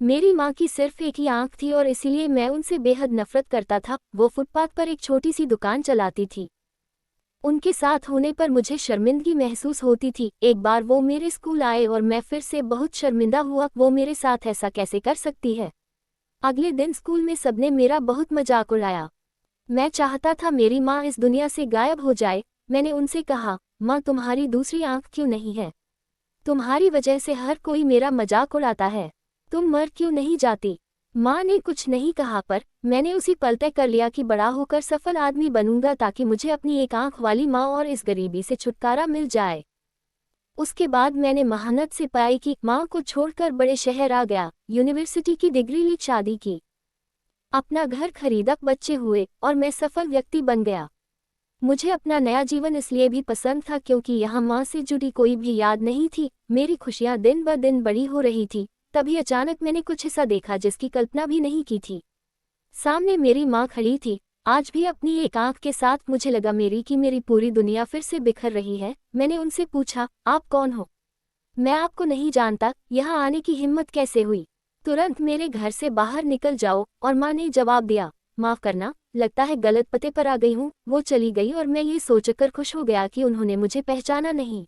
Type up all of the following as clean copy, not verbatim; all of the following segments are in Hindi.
मेरी माँ की सिर्फ एक ही आंख थी और इसीलिए मैं उनसे बेहद नफरत करता था। वो फुटपाथ पर एक छोटी सी दुकान चलाती थी। उनके साथ होने पर मुझे शर्मिंदगी महसूस होती थी। एक बार वो मेरे स्कूल आए और मैं फिर से बहुत शर्मिंदा हुआ। वो मेरे साथ ऐसा कैसे कर सकती है। अगले दिन स्कूल में सबने मेरा बहुत मजाक उड़ाया। मैं चाहता था मेरी माँ इस दुनिया से गायब हो जाए। मैंने उनसे कहा, माँ तुम्हारी दूसरी आंख क्यों नहीं है? तुम्हारी वजह से हर कोई मेरा मजाक उड़ाता है। तुम मर क्यों नहीं जाती? माँ ने कुछ नहीं कहा पर मैंने उसी पल तय कर लिया कि बड़ा होकर सफल आदमी बनूंगा ताकि मुझे अपनी एक आंख वाली माँ और इस गरीबी से छुटकारा मिल जाए। उसके बाद मैंने मेहनत से पढ़ाई की, माँ को छोड़कर बड़े शहर आ गया, यूनिवर्सिटी की डिग्री ली, शादी की, अपना घर खरीदा, बच्चे हुए और मैं सफल व्यक्ति बन गया। मुझे अपना नया जीवन इसलिए भी पसंद था क्योंकि यहाँ माँ से जुड़ी कोई भी याद नहीं थी। मेरी खुशियाँ दिन ब दिन बड़ी हो रही थी। तभी अचानक मैंने कुछ ऐसा देखा जिसकी कल्पना भी नहीं की थी। सामने मेरी माँ खड़ी थी, आज भी अपनी एक आंख के साथ। मुझे लगा मेरी पूरी दुनिया फिर से बिखर रही है। मैंने उनसे पूछा, आप कौन हो? मैं आपको नहीं जानता, यहाँ आने की हिम्मत कैसे हुई? तुरंत मेरे घर से बाहर निकल जाओ। और माँ ने जवाब दिया, माफ़ करना, लगता है गलत पते पर आ गई हूँ। वो चली गई और मैं ये सोचकर खुश हो गया कि उन्होंने मुझे पहचाना नहीं।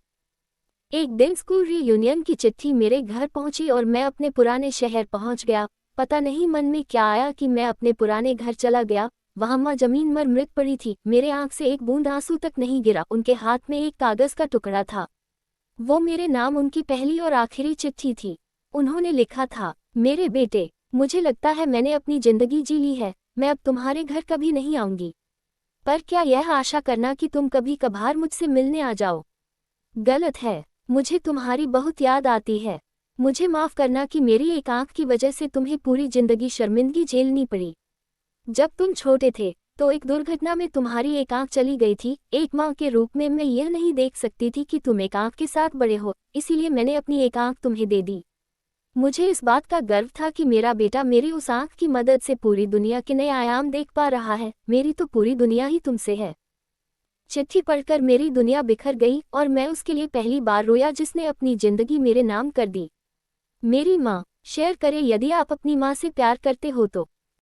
एक दिन स्कूल रीयूनियन की चिट्ठी मेरे घर पहुंची और मैं अपने पुराने शहर पहुंच गया। पता नहीं मन में क्या आया कि मैं अपने पुराने घर चला गया। वहां माँ जमीन पर मृत पड़ी थी। मेरे आंख से एक बूंद आंसू तक नहीं गिरा। उनके हाथ में एक कागज का टुकड़ा था। वो मेरे नाम उनकी पहली और आखिरी चिट्ठी थी। उन्होंने लिखा था, मेरे बेटे, मुझे लगता है मैंने अपनी जिंदगी जी ली है। मैं अब तुम्हारे घर कभी नहीं आऊंगी। पर क्या यह आशा करना कि तुम कभी कभार मुझसे मिलने आ जाओ? गलत है। मुझे तुम्हारी बहुत याद आती है। मुझे माफ़ करना कि मेरी एक आंख की वजह से तुम्हें पूरी जिंदगी शर्मिंदगी झेलनी पड़ी। जब तुम छोटे थे तो एक दुर्घटना में तुम्हारी एक आंख चली गई थी। एक माँ के रूप में मैं यह नहीं देख सकती थी कि तुम एक आंख के साथ बड़े हो, इसीलिए मैंने अपनी एक आंख तुम्हें दे दी। मुझे इस बात का गर्व था कि मेरा बेटा मेरी उस आंख की मदद से पूरी दुनिया के नए आयाम देख पा रहा है। मेरी तो पूरी दुनिया ही तुमसे है। चिट्ठी पढ़कर मेरी दुनिया बिखर गई और मैं उसके लिए पहली बार रोया जिसने अपनी जिंदगी मेरे नाम कर दी। मेरी माँ। शेयर करें यदि आप अपनी माँ से प्यार करते हो तो।